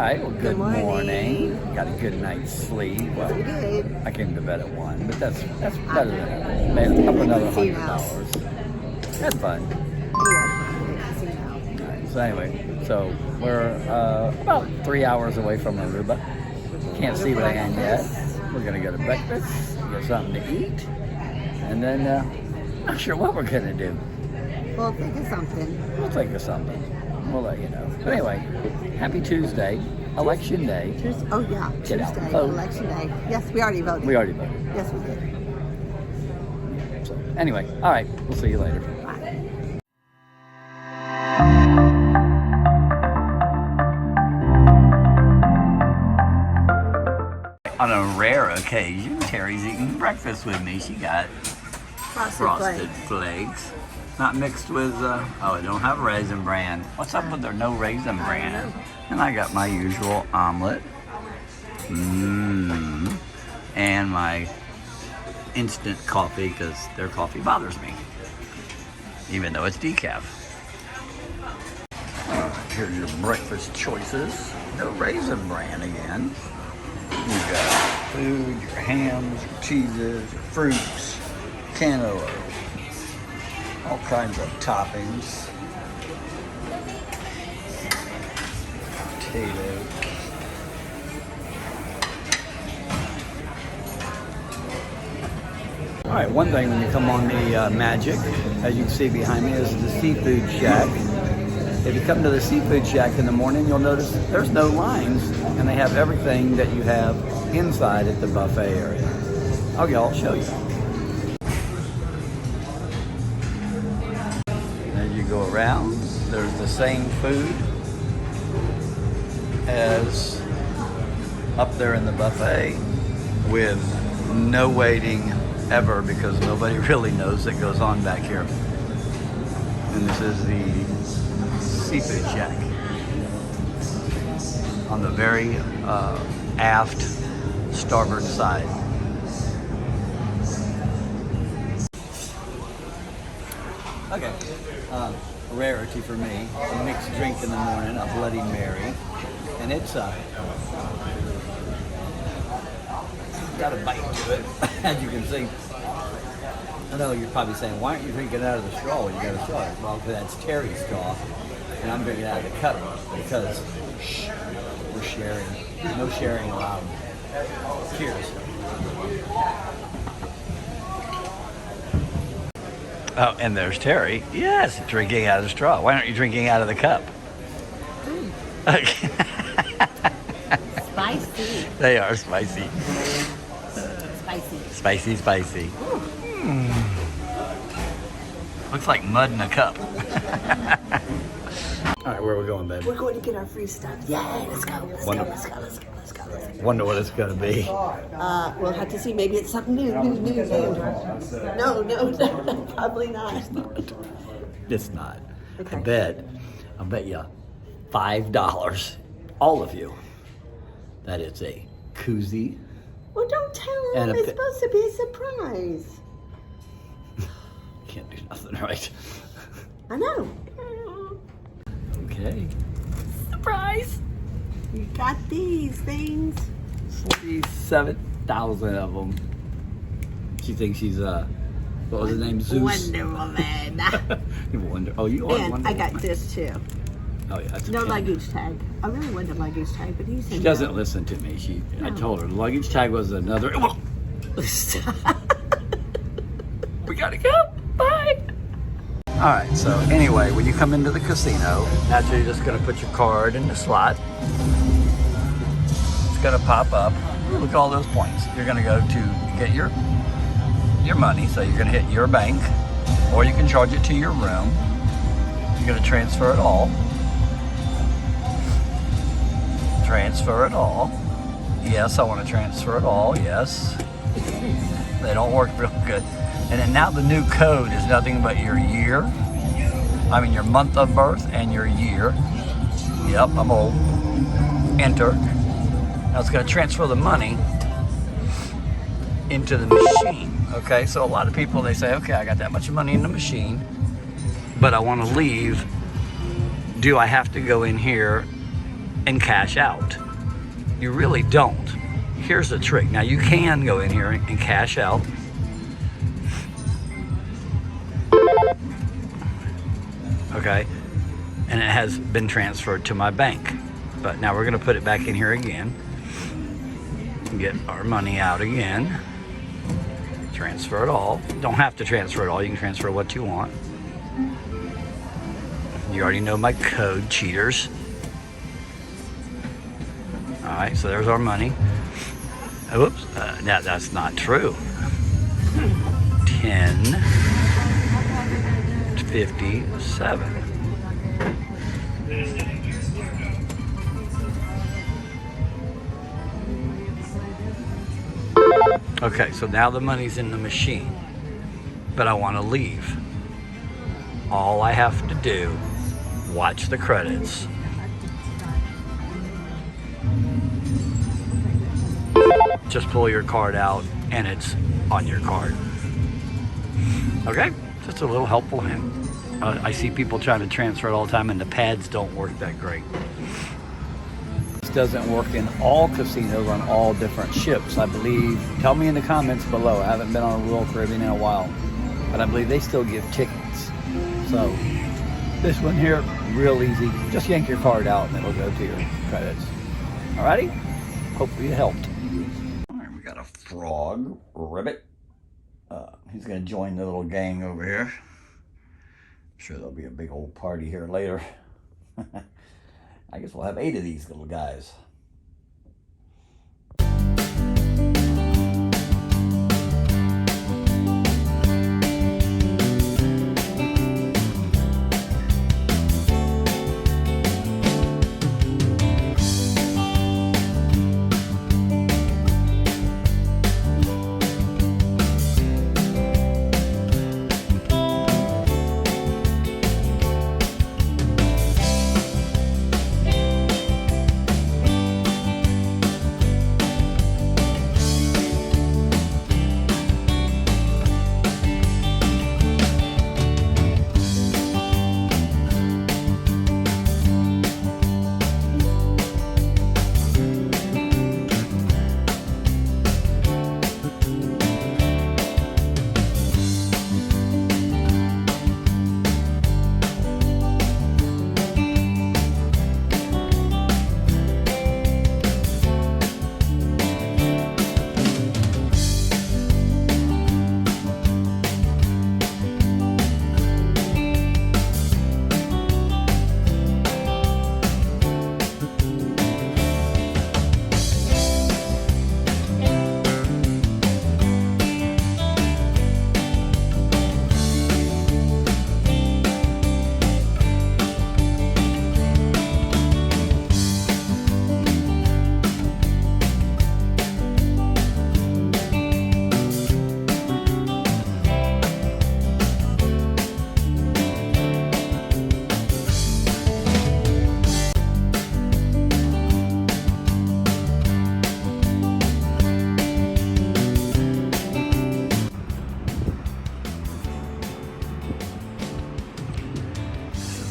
right, well, good morning. morning. Got a good night's sleep. Well, Pretty good. I came to bed at 1, but that's better than maybe up another 100 hours. Had fun. Yeah. All right, so anyway, so we're about 3 hours away from Aruba. Can't see land yet. We're gonna go to breakfast, get something to eat, and then not sure what we're gonna do. We'll think of something. We'll think of something. We'll let you know. But anyway, happy Tuesday, Election Day. Oh yeah, Get out and Tuesday, vote. Election Day. Yes, we already voted. We already voted. Yes, we did. So anyway, all right, we'll see you later. Bye. On a rare occasion, Terry's eating breakfast with me. She got frosted flakes. Not mixed with, oh, it don't have raisin bran. What's up with their no raisin bran? And I got my usual omelet. And my instant coffee, because their coffee bothers me. Even though it's decaf. Here's your breakfast choices. No raisin bran again. You've got food, your hams, your cheeses, your fruits, cantaloupe, all kinds of toppings, potato. All right, one thing when you come on the Magic, as you can see behind me, is the Seafood Shack. If you come to the Seafood Shack in the morning, you'll notice there's no lines, and they have everything that you have inside at the buffet area. Okay, I'll show you. As you go around, there's the same food as up there in the buffet with no waiting ever because nobody really knows what goes on back here. And this is the Seafood Shack on the very aft starboard side. Okay, rarity for me, a mixed drink in the morning, a Bloody Mary, and it's got a bite to it, as you can see. I know you're probably saying, why aren't you drinking out of the straw when you got a straw? Well, that's Terry's straw, and I'm drinking out of the cup because we're sharing. No sharing allowed. Cheers. Oh, and there's Terry. Yes, drinking out of the straw. Why aren't you drinking out of the cup? Spicy. They are spicy. Spicy. Spicy. Looks like mud in a cup. All right, where are we going, babe? We're going to get our free stuff. Yay, let's go. Let's go. Wonder what it's going to be. We'll have to see. Maybe it's something new. No, probably not. It's not. Okay. I'll bet you $5, all of you, that it's a koozie. Well, don't tell them. It's supposed to be a surprise. Can't do nothing right. I know. Okay. Surprise! You got these things. 47,000 of them. She thinks she's what was his name? Zeus. Wonder Woman. Wonder. Oh, you are And Wonder I got Woman. this too. Oh yeah. That's No okay. luggage tag. I really wanted a luggage tag, but he's in She doesn't listen to me. I told her the luggage tag was another. We gotta go. Bye. All right. So anyway, when you come into the casino, naturally you're just gonna put your card in the slot. It's gonna pop up. Look at all those points. You're gonna go to get your money. So you're gonna hit your bank, or you can charge it to your room. You're gonna transfer it all. Transfer it all. Yes, I want to transfer it all. Yes. They don't work real good. And then now the new code is nothing but your year. I mean your month of birth and your year. Yep, I'm old. Enter. Now it's going to transfer the money into the machine. Okay, so a lot of people, they say, okay, I got that much money in the machine, but I want to leave. Do I have to go in here and cash out. You really don't. Here's the trick. Now you can go in here and cash out. Okay, and it has been transferred to my bank. But now we're gonna put it back in here again. Get our money out again. Transfer it all. Don't have to transfer it all. You can transfer what you want. You already know my code, cheaters. All right, so there's our money. Oops, that's not true. 10:57. Okay, so now the money's in the machine, but I want to leave. All I have to do, watch the credits. Just pull your card out and it's on your card. Okay, just a little helpful hint. I see people trying to transfer it all the time and the pads don't work that great. This doesn't work in all casinos on all different ships, I believe. Tell me in the comments below. I haven't been on a Royal Caribbean in a while, but I believe they still give tickets. So this one here, real easy. Just yank your card out and it'll go to your credits. Alrighty? Hopefully it helped. Alright, we got a frog ribbit. He's gonna join the little gang over here. I'm sure there'll be a big old party here later. I guess we'll have 8 of these little guys.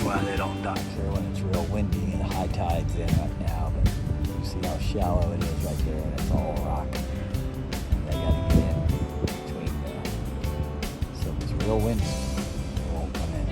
Why they don't dock here when it's real windy and high tide's in right now, but you see how shallow it is right there, and it's all rock. They gotta get in between there. So if it's real windy, it won't come in.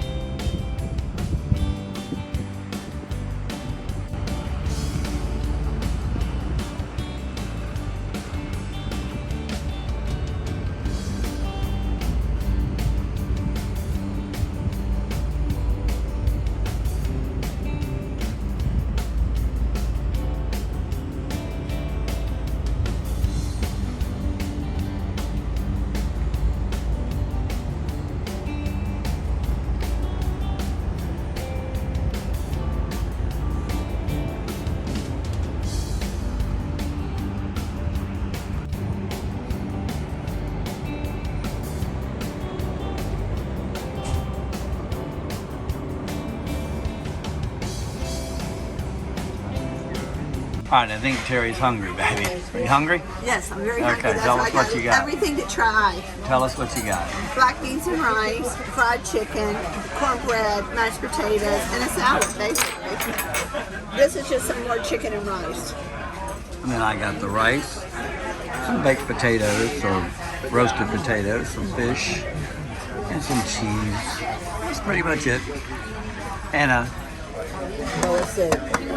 All right, I think Terry's hungry, baby. Are you hungry? Yes, I'm very hungry. Okay, That's tell why us I what you got. Everything to try. Tell us what you got. Black beans and rice, fried chicken, cornbread, mashed potatoes, and a salad, basically. This is just some more chicken and rice. And then I got the rice, some baked potatoes, some roasted potatoes, some fish, and some cheese. That's pretty much it. And a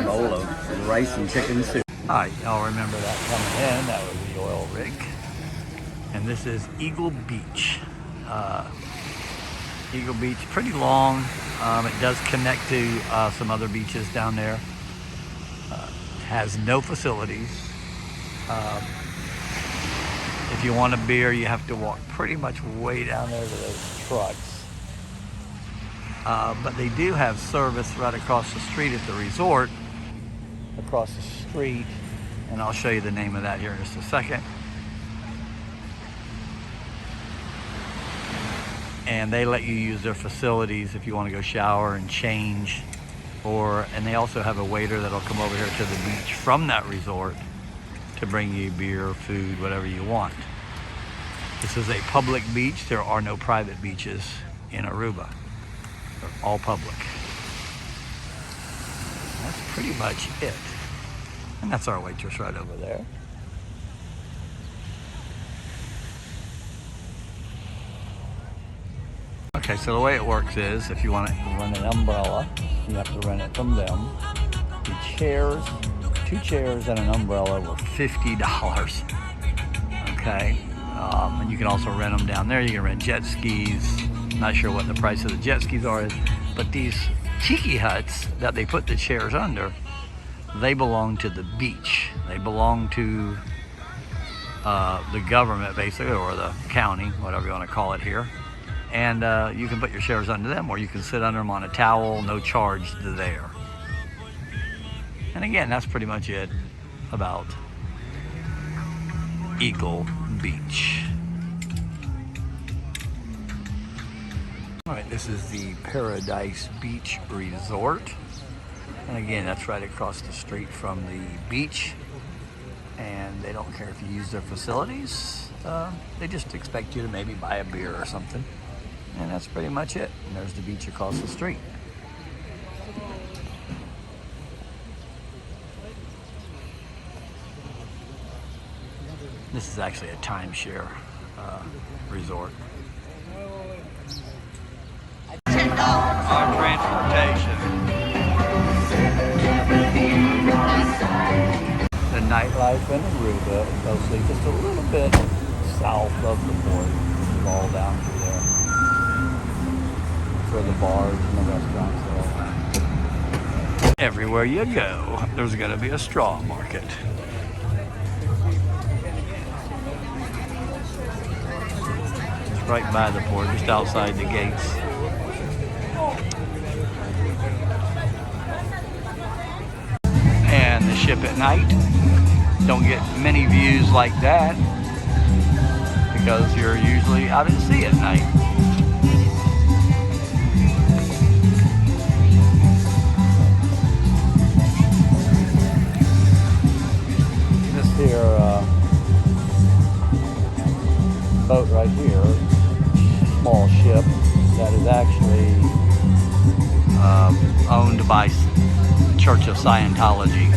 bowl of rice and chicken soup. All right, y'all remember that coming in. That was the oil rig. And this is Eagle Beach. Eagle Beach, pretty long. It does connect to some other beaches down there. Has no facilities. If you want a beer, you have to walk pretty much way down there to those trucks. But they do have service right across the street at the resort. Across the street, and I'll show you the name of that here in just a second. And they let you use their facilities if you want to go shower and change. And they also have a waiter that'll come over here to the beach from that resort to bring you beer, food, whatever you want. This is a public beach. There are no private beaches in Aruba. They're all public. That's pretty much it. And that's our waitress right over there. Okay, so the way it works is if you want to rent an umbrella, you have to rent it from them. The chairs, 2 chairs and an umbrella were $50. Okay, and you can also rent them down there. You can rent jet skis. Not sure what the price of the jet skis are, but these tiki huts that they put the chairs under, they belong to the beach. They belong to the government, basically, or the county, whatever you want to call it here. And you can put your chairs under them, or you can sit under them on a towel, no charge there. And again, that's pretty much it about Eagle Beach. All right, this is the Paradise Beach Resort. And again, that's right across the street from the beach. And they don't care if you use their facilities. They just expect you to maybe buy a beer or something. And that's pretty much it. And there's the beach across the street. This is actually a timeshare resort. Our transportation. The nightlife in Aruba is mostly just a little bit south of the port. It's all down through there. That's where the bars and the restaurants are. Everywhere you go, there's going to be a straw market. Just right by the port, just outside the gates. And the ship at night, don't get many views like that because you're usually out at sea at night. This here boat right here, small ship that is actually owned by Church of Scientology.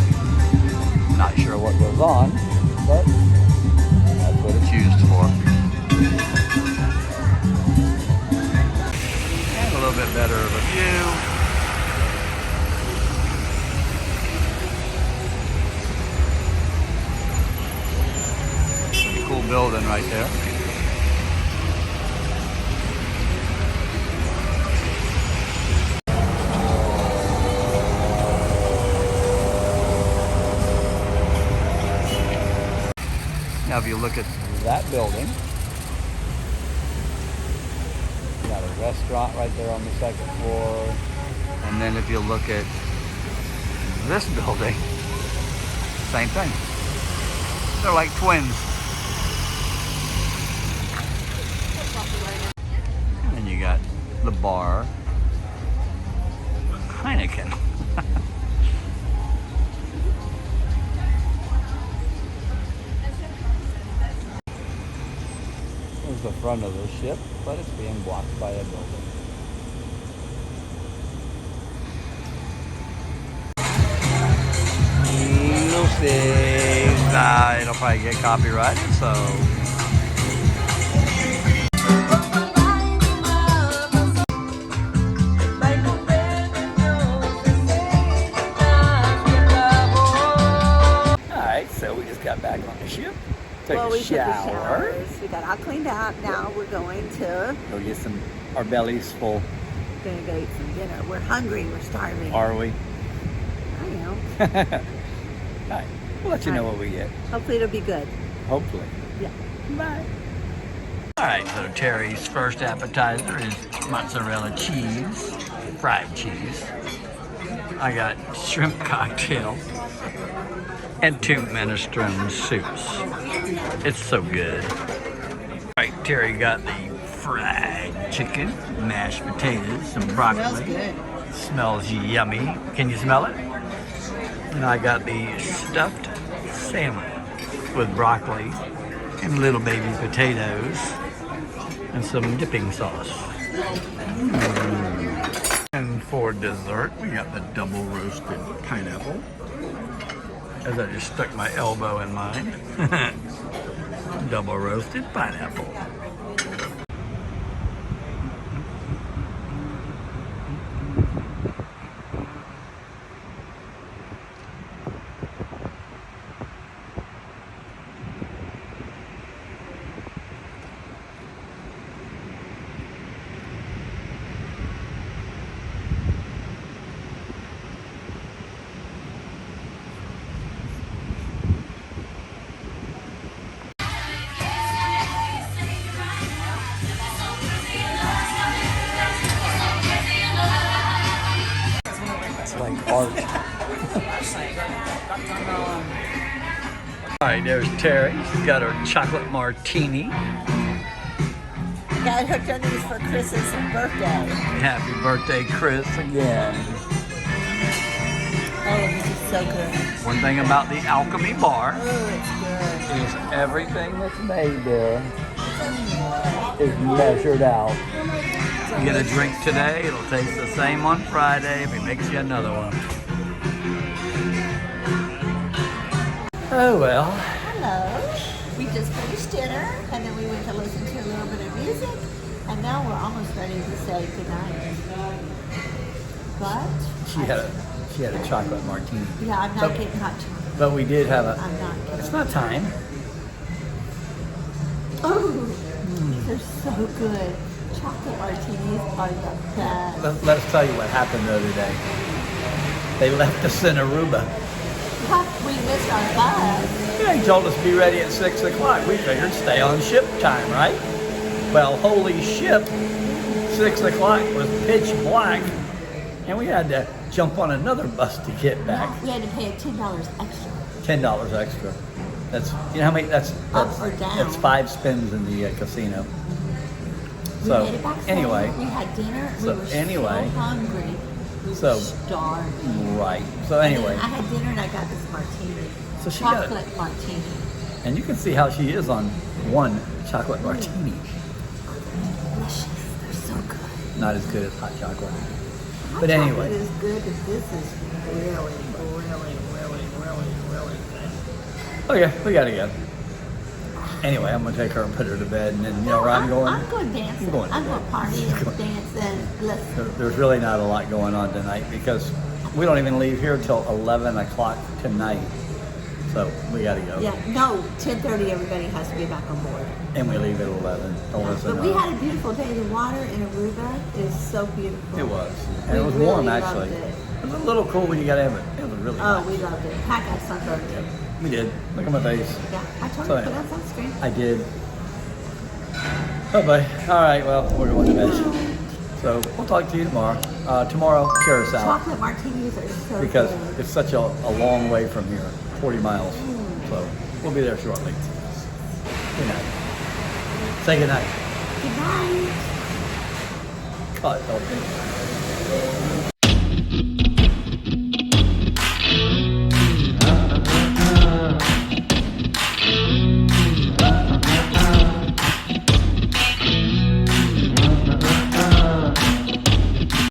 Not sure what goes on, but that's what it's used for. And a little bit better of a view. Pretty cool building right there. Now if you look at that building, you got a restaurant right there on the second floor. And then if you look at this building, same thing. They're like twins. And then you got the bar, Heineken. the front of the ship, but it's being blocked by a building. No see. It'll probably get copyrighted, so. Alright, so we just got back on the ship. Took Well, a we took the shower. showers. We got all cleaned out. Now we're going to Go get our bellies full. go eat some dinner. We're hungry. We're starving. Are we? I know. Alright, we'll let you know what we get. Hopefully it'll be good. Hopefully. Yeah. Bye. Alright, so Terry's first appetizer is mozzarella cheese, fried cheese. I got shrimp cocktail and 2 minestrone soups. It's so good. Alright, Terry got the fried chicken, mashed potatoes, some broccoli. Smells good. Smells yummy. Can you smell it? And I got the stuffed salmon with broccoli and little baby potatoes and some dipping sauce. And for dessert, we got the double roasted pineapple. As I just stuck my elbow in mine. Double roasted pineapple. Like art. Alright, there's Terry. She's got her chocolate martini. Got hooked on these for Chris's birthday. Happy birthday, Chris, again. Oh, this is so good. One thing about the Alchemy bar Oh, it's good. is everything that's made there is measured out. You get a drink today, it'll taste the same on Friday if he makes you another one. Oh well. Hello. We just finished dinner, and then we went to listen to a little bit of music, and now we're almost ready to say goodnight. But She had a chocolate martini. yeah, I'm not getting hot chocolate. But we did have I'm not getting. it's not time. Oh, they're so good. Chocolate martinis are the best. Let us tell you what happened the other day. They left us in Aruba. We missed our bus. Yeah, he told us to be ready at 6 o'clock. We figured stay on ship time, right? Well, holy ship, 6 o'clock was pitch black, and we had to jump on another bus to get back. We had to pay $10 extra. $10 extra. That's, you know how many, that's Up or down. That's 5 spins in the casino. We So, made it back anyway. safe. We had dinner. We So, were anyway. so hungry. We were So, starving. right. So And anyway, then I had dinner and I got this martini. So she got it. Chocolate martini. and you can see how she is on one chocolate martini. Delicious. They're so good. Not as good as hot chocolate. Hot But chocolate anyway. is good, but this is really, really, really, really, really good. Okay, we gotta go. Anyway, I'm gonna take her and put her to bed, and then you know where I'm going. I'm going dancing. You're going to I'm bed. going partying, dancing. Listen. There's really not a lot going on tonight because we don't even leave here till 11 o'clock tonight. So we gotta go. Yeah, no, 10:30 everybody has to be back on board. And we leave at 11. Don't listen. But we had a beautiful day. The water in Aruba is so beautiful. It was. And it was We warm really actually. loved it. It was a little cool when you got in, but it was really Oh, nice. we loved it. Pat got sunburned. Yep, we did. Look at my face. Yeah, I told So you to put anyway. on sunscreen. I did. Oh boy. All right, well, we're going to bed. So we'll talk to you tomorrow. Tomorrow, Curacao. Chocolate martinis are so Because good. it's such a long way from here, 40 miles. So we'll be there shortly. Good night. Say good night. Good night. God help me.